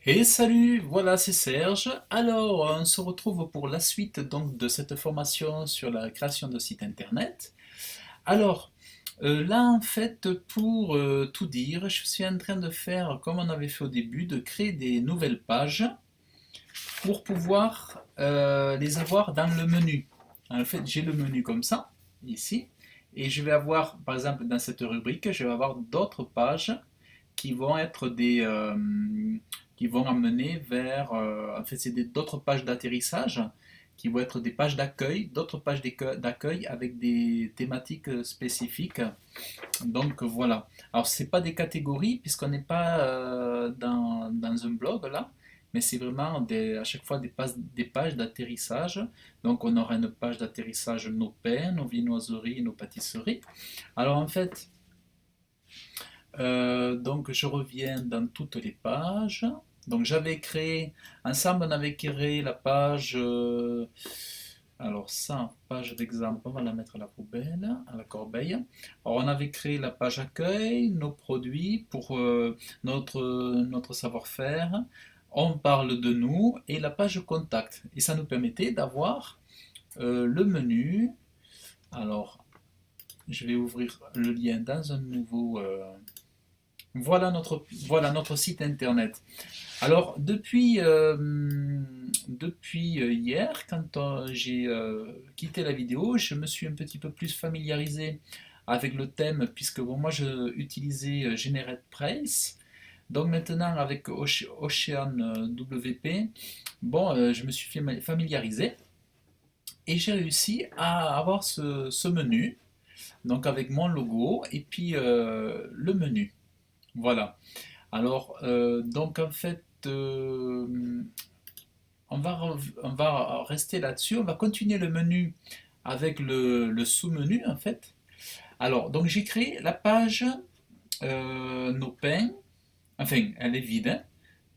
Et salut, voilà, c'est Serge. Alors, on se retrouve pour la suite donc de cette formation sur la création de sites internet. Alors, là en fait, pour tout dire, je suis en train de faire comme on avait fait au début, de créer des nouvelles pages pour pouvoir les avoir dans le menu. En fait, j'ai le menu comme ça, ici, et je vais avoir, par exemple, dans cette rubrique, je vais avoir d'autres pages qui vont être qui vont amener vers, en fait, c'est d'autres pages d'atterrissage qui vont être des pages d'accueil, d'autres pages d'accueil avec des thématiques spécifiques. Donc voilà. Alors c'est pas des catégories puisqu'on n'est pas dans un blog là, mais c'est vraiment à chaque fois des pages d'atterrissage. Donc on aura une page d'atterrissage nos pains, nos viennoiseries, nos pâtisseries. Alors en fait, donc je reviens dans toutes les pages. Donc j'avais créé, ensemble on avait créé la page, alors ça, page d'exemple, on va la mettre à la poubelle, à la corbeille. Alors on avait créé la page accueil, nos produits pour notre savoir-faire. On parle de nous et la page contact. Et ça nous permettait d'avoir le menu. Alors je vais ouvrir le lien dans un nouveau... voilà notre site internet. Alors, depuis hier, quand j'ai quitté la vidéo, je me suis un petit peu plus familiarisé avec le thème, puisque bon, moi je utilisais GeneratePress. Donc maintenant, avec Ocean WP, bon, je me suis familiarisé et j'ai réussi à avoir ce menu, donc avec mon logo et puis le menu. Voilà. Alors, donc en fait, on va rester là-dessus. On va continuer le menu avec le sous-menu en fait. Alors, donc j'ai créé la page nos pains. Enfin, elle est vide, hein,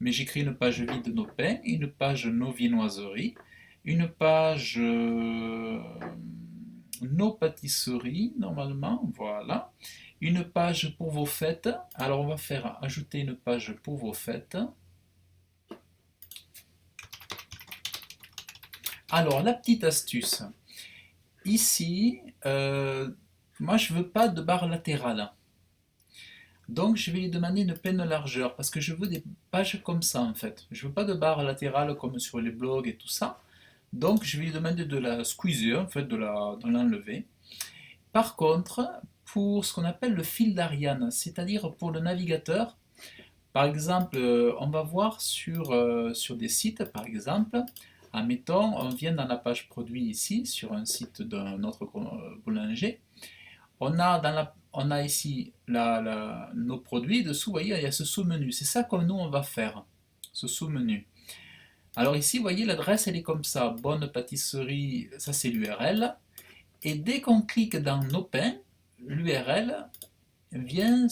mais j'ai créé une page vide nos pains, une page nos viennoiseries, une page nos pâtisseries normalement, voilà. Une page pour vos fêtes. Alors on va faire ajouter une page pour vos fêtes. Alors la petite astuce. Ici, moi je veux pas de barre latérale. Donc je vais lui demander une peine largeur parce que je veux des pages comme ça en fait. Je veux pas de barre latérale comme sur les blogs et tout ça. Donc je vais lui demander de la squeezer, en fait de l'enlever. Par contre, pour ce qu'on appelle le fil d'Ariane, c'est-à-dire pour le navigateur, par exemple, on va voir sur des sites, par exemple, admettons, on vient dans la page produit ici, sur un site d'un autre boulanger, on a ici nos produits, dessous, vous voyez, il y a ce sous-menu. C'est ça que nous, on va faire, ce sous-menu. Alors ici, vous voyez, l'adresse, elle est comme ça, bonne pâtisserie, ça c'est l'URL. Et dès qu'on clique dans nos pains, l'URL vient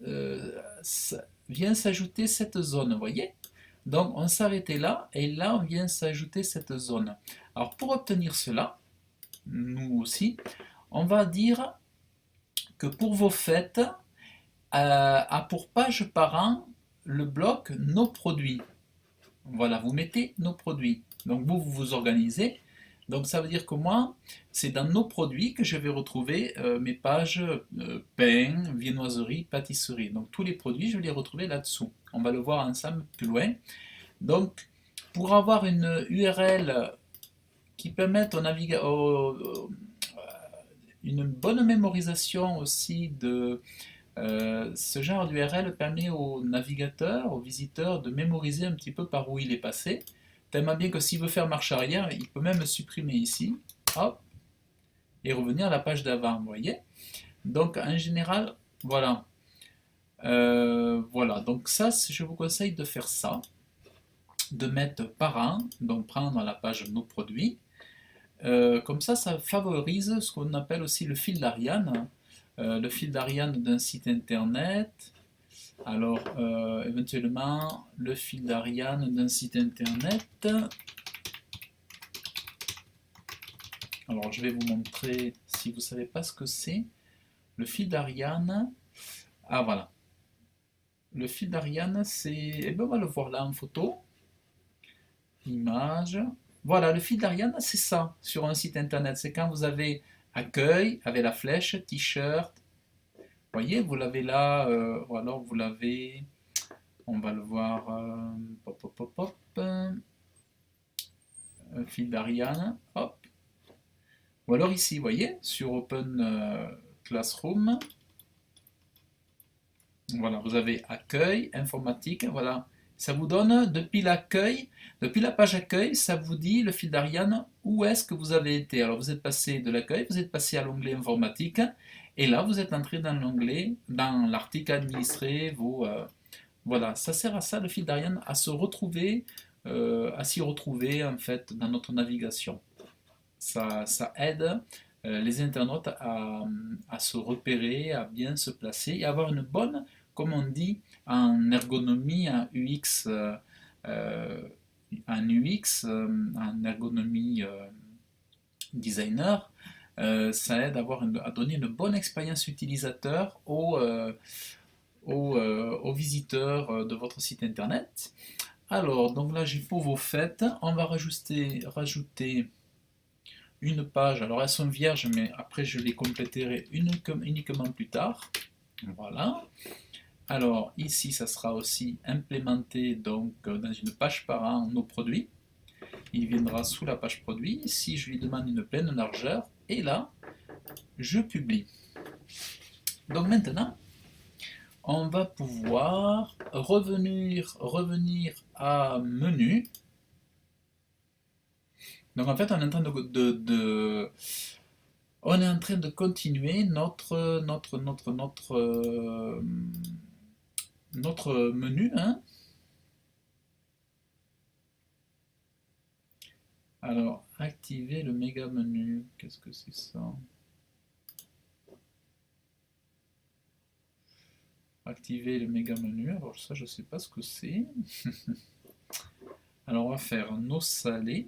euh, vient s'ajouter cette zone, vous voyez? Donc on s'arrêtait là, et là on vient s'ajouter cette zone. Alors pour obtenir cela, nous aussi, on va dire que pour vos fêtes, a pour page par an le bloc nos produits. Voilà, vous mettez nos produits. Donc vous vous organisez. Donc ça veut dire que moi, c'est dans nos produits que je vais retrouver mes pages pain, viennoiserie, pâtisserie. Donc tous les produits, je vais les retrouver là-dessous. On va le voir ensemble plus loin. Donc pour avoir une URL qui permette une bonne mémorisation aussi de ce genre d'URL permet au navigateur, au visiteur, de mémoriser un petit peu par où il est passé. Tellement bien que s'il veut faire marche arrière, il peut même supprimer ici, hop, et revenir à la page d'avant, vous voyez. Donc en général, voilà. Voilà, donc ça, je vous conseille de faire ça, de mettre par an, donc prendre la page nos produits. Comme ça favorise ce qu'on appelle aussi le fil d'Ariane. Le fil d'Ariane d'un site internet. Alors, éventuellement, le fil d'Ariane d'un site internet. Alors, je vais vous montrer si vous ne savez pas ce que c'est. Le fil d'Ariane. Ah, voilà. Le fil d'Ariane, c'est... Eh ben, on va le voir là en photo. Image. Voilà, le fil d'Ariane, c'est ça sur un site internet. C'est quand vous avez accueil avec la flèche, t-shirt. Vous voyez, vous l'avez là, ou alors vous l'avez, on va le voir, pop, pop, pop, pop, fil d'Ariane, hop. Ou alors ici, vous voyez, sur Open Classroom, voilà, vous avez accueil, informatique, voilà. Ça vous donne, depuis l'accueil, depuis la page accueil, ça vous dit, le fil d'Ariane, où est-ce que vous avez été. Alors vous êtes passé de l'accueil, vous êtes passé à l'onglet informatique, et là vous êtes entré dans l'onglet, dans l'article administré, voilà, ça sert à ça, le fil d'Ariane, à se retrouver, à s'y retrouver en fait dans notre navigation. Ça aide les internautes à se repérer, à bien se placer et avoir une bonne, comme on dit, en ergonomie, en UX, en ergonomie designer, ça aide à donner une bonne expérience utilisateur aux visiteurs de votre site internet. Alors, donc là j'ai pour vos fêtes, on va rajouter une page. Alors elles sont vierges, mais après je les compléterai uniquement plus tard. Voilà. Alors ici, ça sera aussi implémenté donc dans une page par an nos produits. Il viendra sous la page produit. Ici, je lui demande une pleine largeur et là, je publie. Donc maintenant, on va pouvoir revenir à menu. Donc en fait, on est en train de continuer notre menu, hein. Alors, activer le méga menu. Qu'est-ce que c'est ça? Activer le méga menu. Alors ça, je ne sais pas ce que c'est. Alors, on va faire nos salés.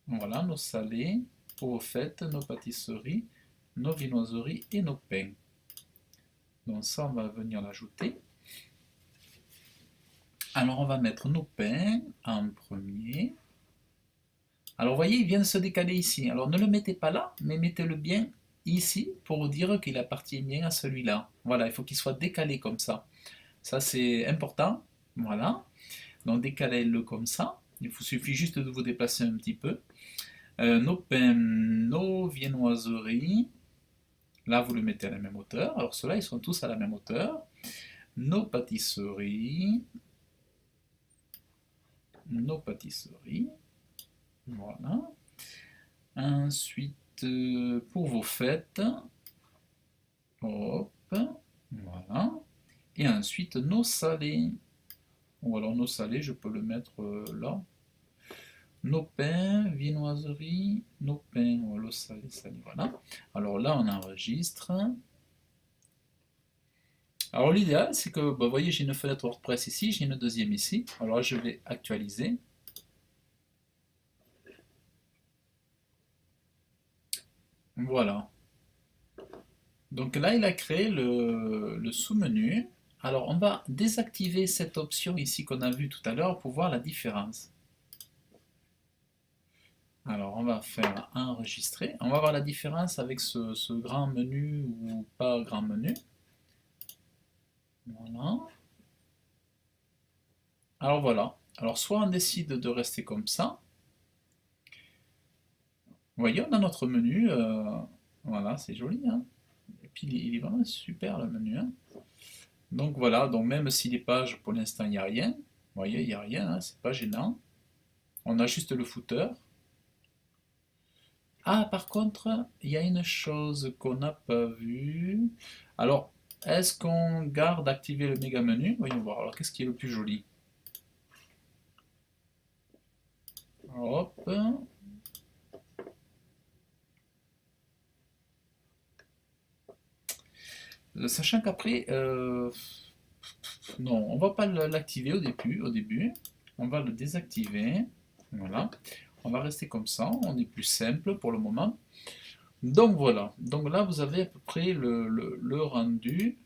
Voilà, nos salés, aux fêtes, nos pâtisseries, nos viennoiseries et nos pains. Donc ça, on va venir l'ajouter. Alors, on va mettre nos pains en premier. Alors, vous voyez, il vient de se décaler ici. Alors, ne le mettez pas là, mais mettez-le bien ici pour dire qu'il appartient bien à celui-là. Voilà, il faut qu'il soit décalé comme ça. Ça, c'est important. Voilà. Donc, décalez-le comme ça. Il vous suffit juste de vous déplacer un petit peu. Nos pains, nos viennoiseries. Là, vous le mettez à la même hauteur. Alors, ceux-là, ils sont tous à la même hauteur. Nos pâtisseries. Nos pâtisseries. Voilà. Ensuite, pour vos fêtes, hop, voilà. Et ensuite, nos salés. Ou alors nos salés, je peux le mettre là. Nos pains, viennoiserie, nos pains, le salé, salé, voilà. Alors là, on enregistre. Alors l'idéal, c'est que, bah, vous voyez, j'ai une fenêtre WordPress ici, j'ai une deuxième ici. Alors je vais actualiser. Voilà. Donc là, il a créé le sous-menu. Alors, on va désactiver cette option ici qu'on a vue tout à l'heure pour voir la différence. Alors, on va faire enregistrer. On va voir la différence avec ce grand menu ou pas grand menu. Voilà. Alors, voilà. Alors, soit on décide de rester comme ça. Vous voyez, on a notre menu. Voilà, c'est joli, hein. Et puis, il est vraiment super, le menu, hein. Donc voilà, donc même si les pages, pour l'instant, il n'y a rien, vous voyez, il n'y a rien, hein, c'est pas gênant. On a juste le footer. Ah, par contre, il y a une chose qu'on n'a pas vue. Alors, est-ce qu'on garde activer le méga menu? Voyons voir. Alors, qu'est-ce qui est le plus joli? Hop. Sachant qu'après, non, on va pas l'activer au début. On va le désactiver. Voilà. On va rester comme ça. On est plus simple pour le moment. Donc voilà. Donc là, vous avez à peu près le rendu.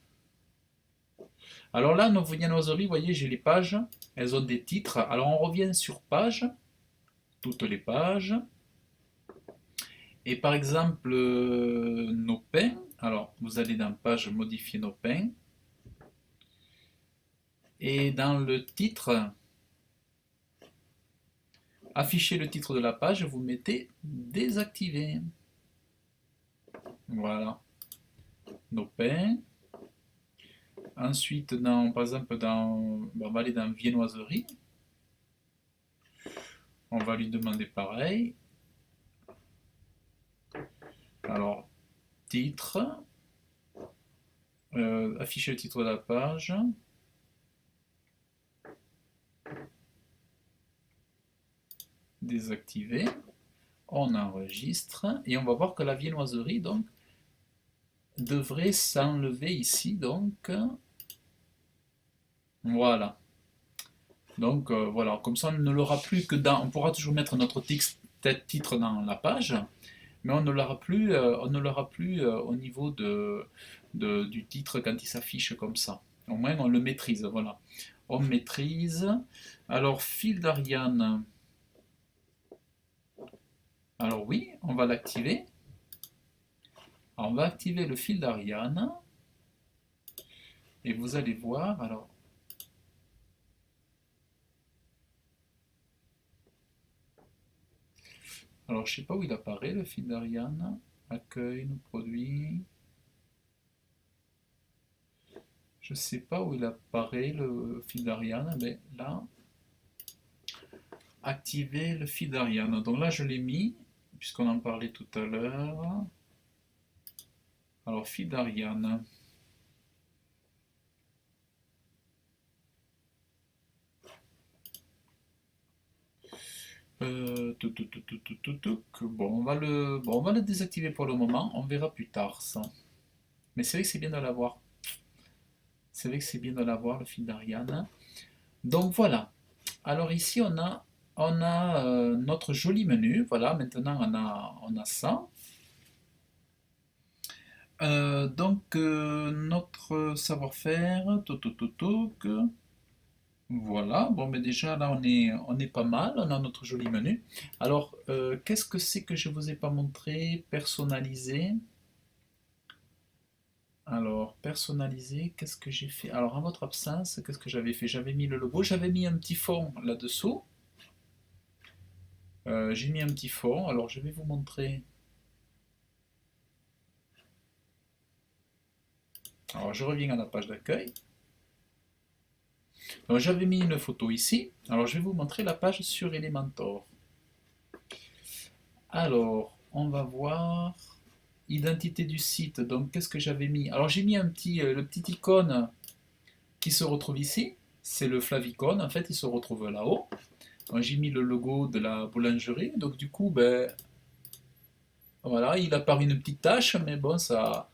Alors là, nos viennoiseries, vous voyez, j'ai les pages, elles ont des titres. Alors on revient sur page, toutes les pages. Et par exemple, nos pains, alors vous allez dans page modifier nos pains. Et dans le titre, afficher le titre de la page, vous mettez désactiver. Voilà, nos pains. Ensuite, par exemple, on va aller dans viennoiserie. On va lui demander pareil. Alors, titre, afficher le titre de la page. Désactiver. On enregistre et on va voir que la viennoiserie donc devrait s'enlever ici. Donc, voilà. Donc voilà, comme ça on ne l'aura plus que dans. On pourra toujours mettre notre titre dans la page, mais on ne l'aura plus, au niveau du titre quand il s'affiche comme ça. Au moins on le maîtrise, voilà. On maîtrise. Alors fil d'Ariane. Alors oui, on va l'activer. On va activer le fil d'Ariane. Et vous allez voir, alors je sais pas où il apparaît le fil d'Ariane. Accueil, nos produits. Je sais pas où il apparaît le fil d'Ariane, mais là, activer le fil d'Ariane. Donc là, je l'ai mis, puisqu'on en parlait tout à l'heure. Alors, fil d'Ariane. Bon, on va le désactiver pour le moment, on verra plus tard ça. Mais c'est vrai que c'est bien de l'avoir. C'est vrai que c'est bien de l'avoir, le fil d'Ariane. Donc voilà. Alors ici, on a notre joli menu. Voilà, maintenant on a ça. Donc notre savoir-faire, voilà, bon mais déjà là on est pas mal, on a notre joli menu. Alors qu'est-ce que c'est que je vous ai pas montré? Personnalisé. Alors personnalisé, qu'est-ce que j'ai fait? Alors en votre absence, qu'est-ce que j'avais fait? J'avais mis le logo, j'avais mis un petit fond là-dessous. J'ai mis un petit fond, alors je vais vous montrer. Alors je reviens à la page d'accueil. Donc j'avais mis une photo ici. Alors je vais vous montrer la page sur Elementor. Alors on va voir identité du site. Donc qu'est-ce que j'avais mis? Alors j'ai mis le petit icône qui se retrouve ici. C'est le Flavicon. En fait, il se retrouve là-haut. Donc j'ai mis le logo de la boulangerie. Donc du coup, ben voilà, il apparaît une petite tache, mais bon, ça,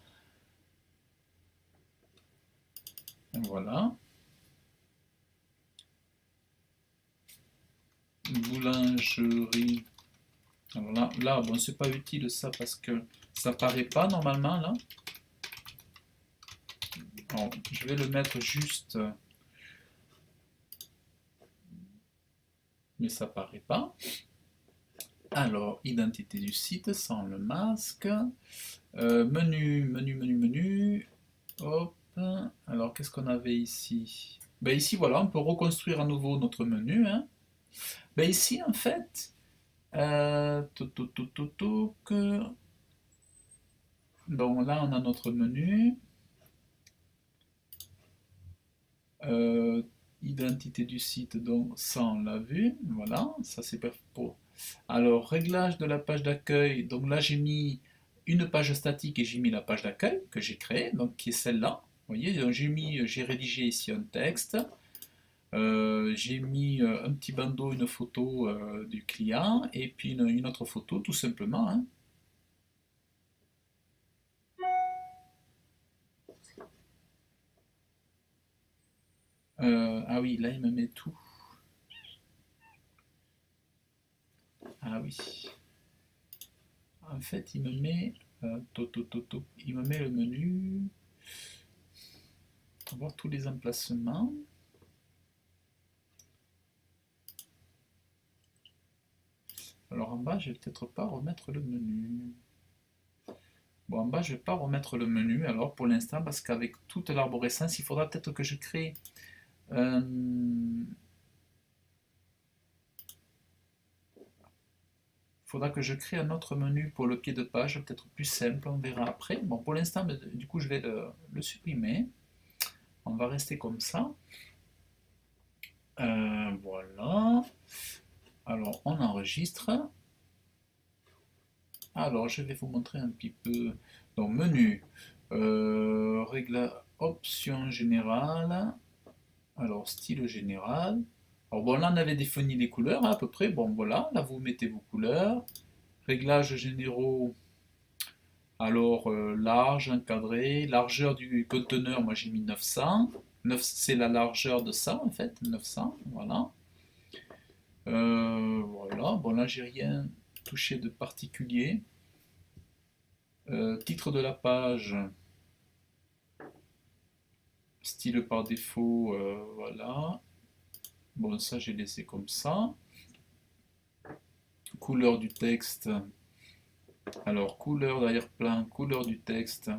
voilà. Boulangerie. Alors là, bon, c'est pas utile ça parce que ça paraît pas normalement là. Alors, je vais le mettre juste, mais ça paraît pas. Alors, identité du site sans le masque. Menu. Hop. Alors, qu'est-ce qu'on avait ici? Ben ici, voilà, on peut reconstruire à nouveau notre menu, hein. Ben ici, en fait, bon, là, on a notre menu. Euh, Identité du site, donc ça on l'a vu, voilà, ça c'est pour. Alors, réglage de la page d'accueil, donc là j'ai mis une page statique et j'ai mis la page d'accueil que j'ai créée, donc qui est celle-là. Vous voyez, donc j'ai rédigé ici un texte, j'ai mis un petit bandeau, une photo du client et puis une autre photo tout simplement, hein. Ah oui, là il me met tout. Ah oui. En fait, il me met il me met le menu. voir tous les emplacements. Alors en bas, je vais peut-être pas remettre le menu. Bon, en bas, je vais pas remettre le menu alors pour l'instant parce qu'avec toute l'arborescence, il faudra peut-être que je crée un... faudra que je crée un autre menu pour le pied de page, peut-être plus simple, on verra après. Bon, pour l'instant, du coup, je vais le supprimer. On va rester comme ça. Voilà. Alors, on enregistre. Alors, je vais vous montrer un petit peu. Donc, menu. Règle, option générale. Alors, style général. Alors, bon, là, on avait défini les couleurs, hein, à peu près. Bon, voilà. Là, vous mettez vos couleurs. Réglages généraux. Alors, large, encadré. Largeur du conteneur, moi, j'ai mis 900. C'est la largeur de ça, en fait. 900, voilà. Voilà. Bon, là, j'ai rien touché de particulier. Titre de la page, style par défaut, voilà. Bon, ça j'ai laissé comme ça. Couleur du texte. Alors, couleur d'arrière-plan, couleur du texte.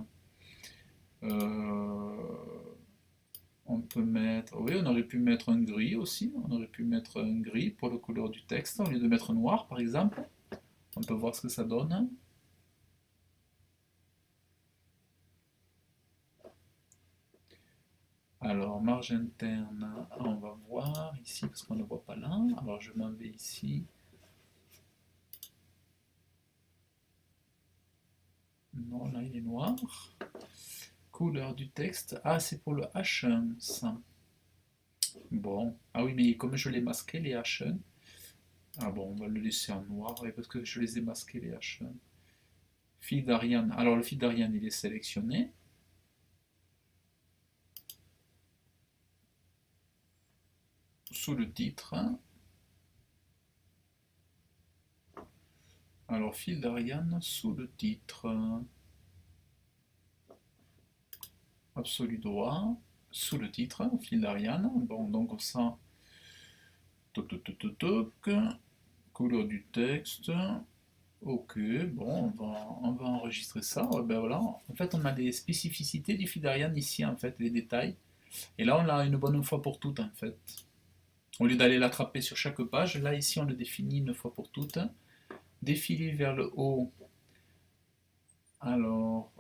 On peut mettre. Oui, on aurait pu mettre un gris aussi. On aurait pu mettre un gris pour la couleur du texte au lieu de mettre noir par exemple. On peut voir ce que ça donne. Alors, marge interne, on va voir ici parce qu'on ne voit pas là. Alors, je m'en vais ici. Non, là il est noir. Couleur du texte. Ah, c'est pour le H1, ça. Bon. Ah oui, mais comme je l'ai masqué, les H1. Ah bon, on va le laisser en noir, oui, parce que je les ai masqués, les H1. Fil d'Ariane. Alors, le fil d'Ariane, il est sélectionné. Sous le titre. Alors, fil d'Ariane sous le titre. Absolu droit. Sous le titre, fil d'Ariane. Bon, donc ça. Toc, toc, toc, toc, toc. Couleur du texte. Ok, bon, on va enregistrer ça. Ouais, ben voilà. En fait, on a les spécificités du fil d'Ariane ici, en fait, les détails. Et là, on l'a une bonne fois pour toutes, en fait. Au lieu d'aller l'attraper sur chaque page, là, ici, on le définit une fois pour toutes. Défiler vers le haut. Alors,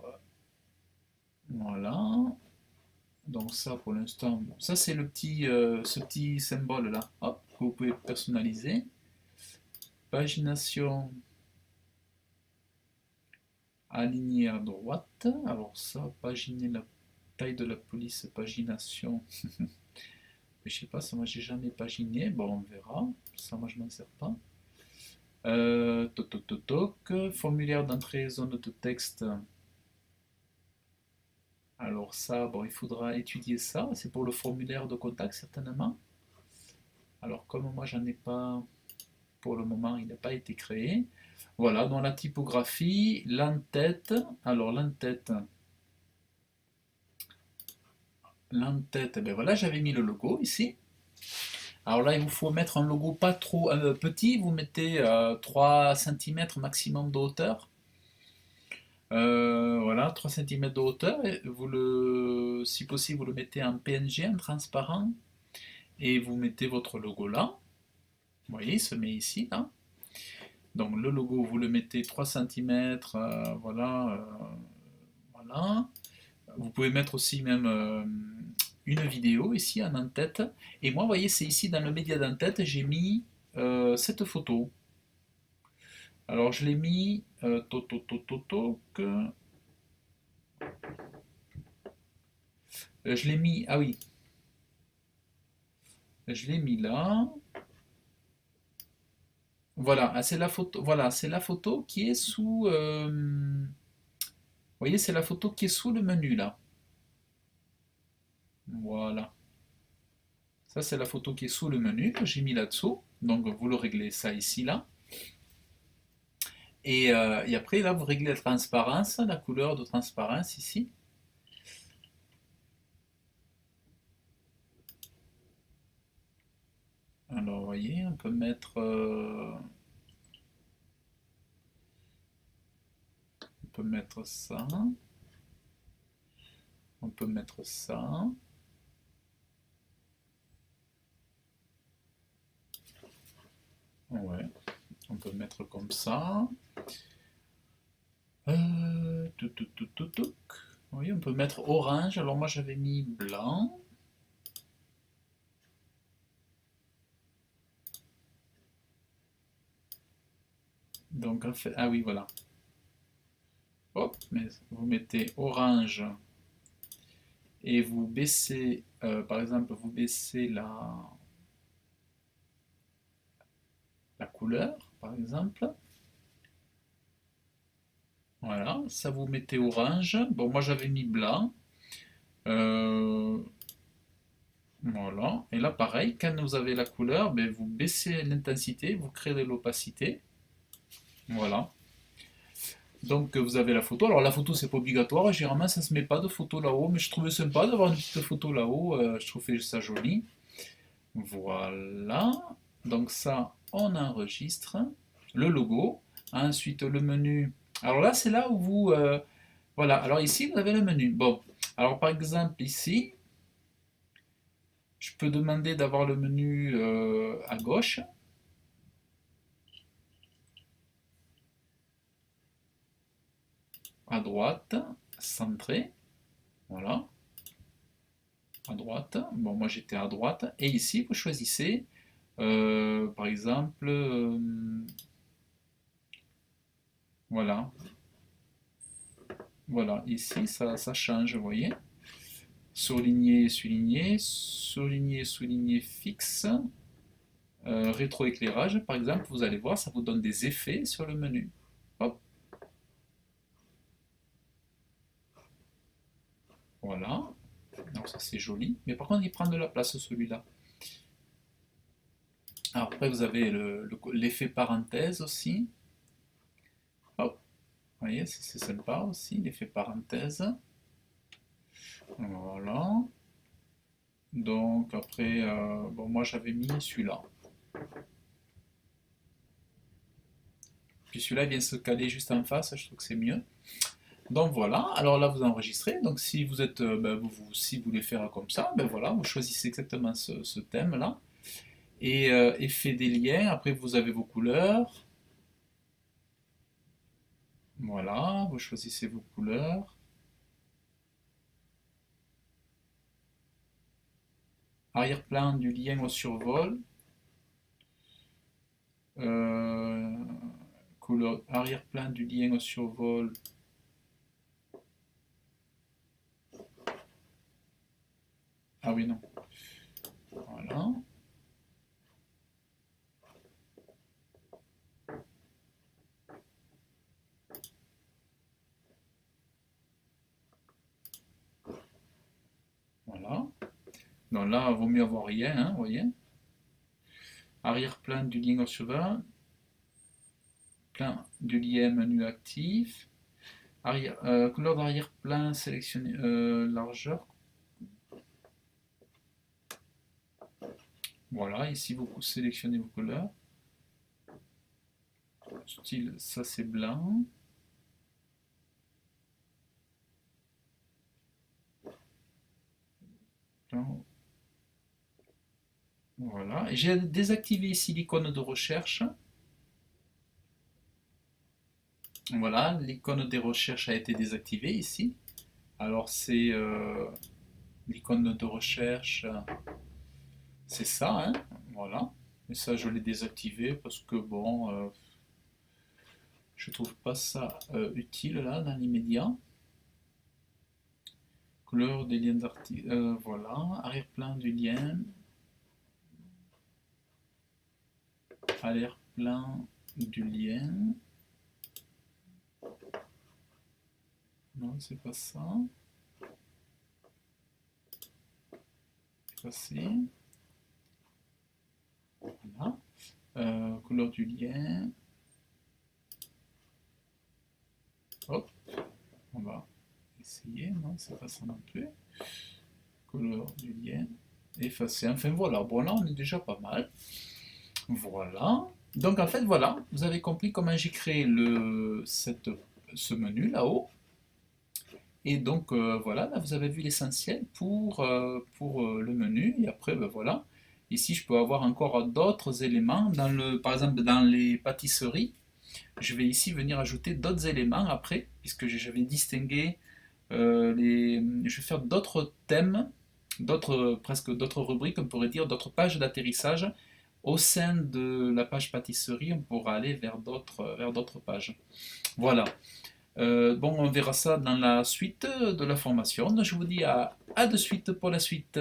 voilà. Donc ça, pour l'instant, bon, ça, c'est ce petit symbole-là. Hop, que vous pouvez personnaliser. Pagination alignée à droite. Alors ça, paginer la taille de la police, pagination. Je sais pas, ça moi j'ai jamais paginé. Bon, on verra. Ça moi je m'en sers pas. Toc, toc, toc, toc. Formulaire d'entrée zone de texte. Alors ça, bon, il faudra étudier ça. C'est pour le formulaire de contact certainement. Alors comme moi j'en ai pas pour le moment, il n'a pas été créé. Voilà, dans la typographie, l'entête. Alors l'entête, ben voilà, j'avais mis le logo ici. Alors là, il vous faut mettre un logo pas trop petit, vous mettez 3 cm maximum de hauteur. Voilà, 3 cm de hauteur. Et si possible, vous le mettez en PNG, en transparent. Et vous mettez votre logo là. Vous voyez, il se met ici, là. Donc le logo, vous le mettez 3 cm, voilà, voilà. Vous pouvez mettre aussi même une vidéo ici en en-tête. Et moi, vous voyez, c'est ici dans le média d'en-tête, j'ai mis cette photo. Alors je l'ai mis, je l'ai mis, ah oui, je l'ai mis là. Voilà, ah, c'est la photo, voilà, c'est la photo qui est sous, vous voyez, c'est la photo qui est sous le menu là. Voilà. Ça, c'est la photo qui est sous le menu que j'ai mis là-dessous. Donc, vous le réglez ça ici, là. Et après, là, vous réglez la transparence, la couleur de transparence ici. Alors, vous voyez, on peut mettre ça, on peut mettre ça. Ouais, on peut mettre comme ça. Touc. Oui, on peut mettre orange. Alors moi j'avais mis blanc. Donc en fait, ah oui voilà. Hop, mais vous mettez orange et vous baissez, par exemple, vous baissez la couleur, par exemple. Voilà, ça vous mettez orange. Bon, moi j'avais mis blanc. Euh, voilà. Et là, pareil, quand vous avez la couleur, ben, vous baissez l'intensité, vous créez de l'opacité. Voilà. Donc vous avez la photo. Alors la photo, c'est pas obligatoire. Généralement, ça se met pas de photo là-haut, mais je trouvais sympa d'avoir une petite photo là-haut. Je trouvais ça joli. Voilà. Donc ça, on enregistre le logo. Ensuite, le menu. Alors là, c'est là où vous... voilà. Alors ici, vous avez le menu. Bon. Alors par exemple, ici, je peux demander d'avoir le menu à gauche. À droite, centré. Voilà. À droite. Bon, moi j'étais à droite. Et ici, vous choisissez, par exemple, voilà. Voilà, ici, ça change, vous voyez. Surligné, souligné, surligné, souligné, fixe. Rétroéclairage, par exemple, vous allez voir, ça vous donne des effets sur le menu. Hop, voilà. Alors ça c'est joli. Mais par contre, il prend de la place celui-là. Alors après, vous avez l'effet parenthèse aussi. Hop, vous voyez, c'est sympa aussi, l'effet parenthèse. Voilà. Donc après, bon, moi j'avais mis celui-là. Puis celui-là vient se caler juste en face, je trouve que c'est mieux. Donc voilà, alors là vous enregistrez. Donc si vous êtes, si vous voulez faire comme ça, ben voilà, vous choisissez exactement ce thème-là. Et effet des liens, après vous avez vos couleurs. Voilà, vous choisissez vos couleurs. Arrière-plan du lien au survol. Euh, couleur, arrière-plan du lien au survol. Ah oui, non. Voilà. Voilà. Donc là, il vaut mieux avoir rien, hein, vous voyez. Arrière-plan du lien au survol. Plan du lien menu actif. Couleur d'arrière-plan sélectionnée. Largeur. Voilà, ici vous sélectionnez vos couleurs. Style, ça c'est blanc. Blanc. Voilà. Et j'ai désactivé ici l'icône de recherche. Voilà, l'icône de recherche a été désactivée ici. Alors c'est l'icône de recherche, c'est ça, hein, voilà. Et ça, je l'ai désactivé parce que bon, je trouve pas ça utile là dans l'immédiat. Couleur des liens d'articles, voilà. Arrière-plan du lien. Arrière-plan du lien. Non, c'est pas ça. Effacer. Voilà. Couleur du lien. Hop, on va essayer. Non, c'est pas ça non plus. Couleur du lien. Effacer. Enfin voilà, bon là on est déjà pas mal. Voilà. Donc en fait, voilà, vous avez compris comment j'ai créé ce menu là-haut. Et donc voilà, là vous avez vu l'essentiel pour le menu. Et après, ben, voilà. Ici, je peux avoir encore d'autres éléments. Par exemple, dans les pâtisseries, je vais ici venir ajouter d'autres éléments après, puisque j'avais distingué je vais faire d'autres thèmes, presque d'autres rubriques, on pourrait dire, d'autres pages d'atterrissage. Au sein de la page pâtisserie, on pourra aller vers d'autres pages. Voilà. Bon, on verra ça dans la suite de la formation. Je vous dis à de suite pour la suite.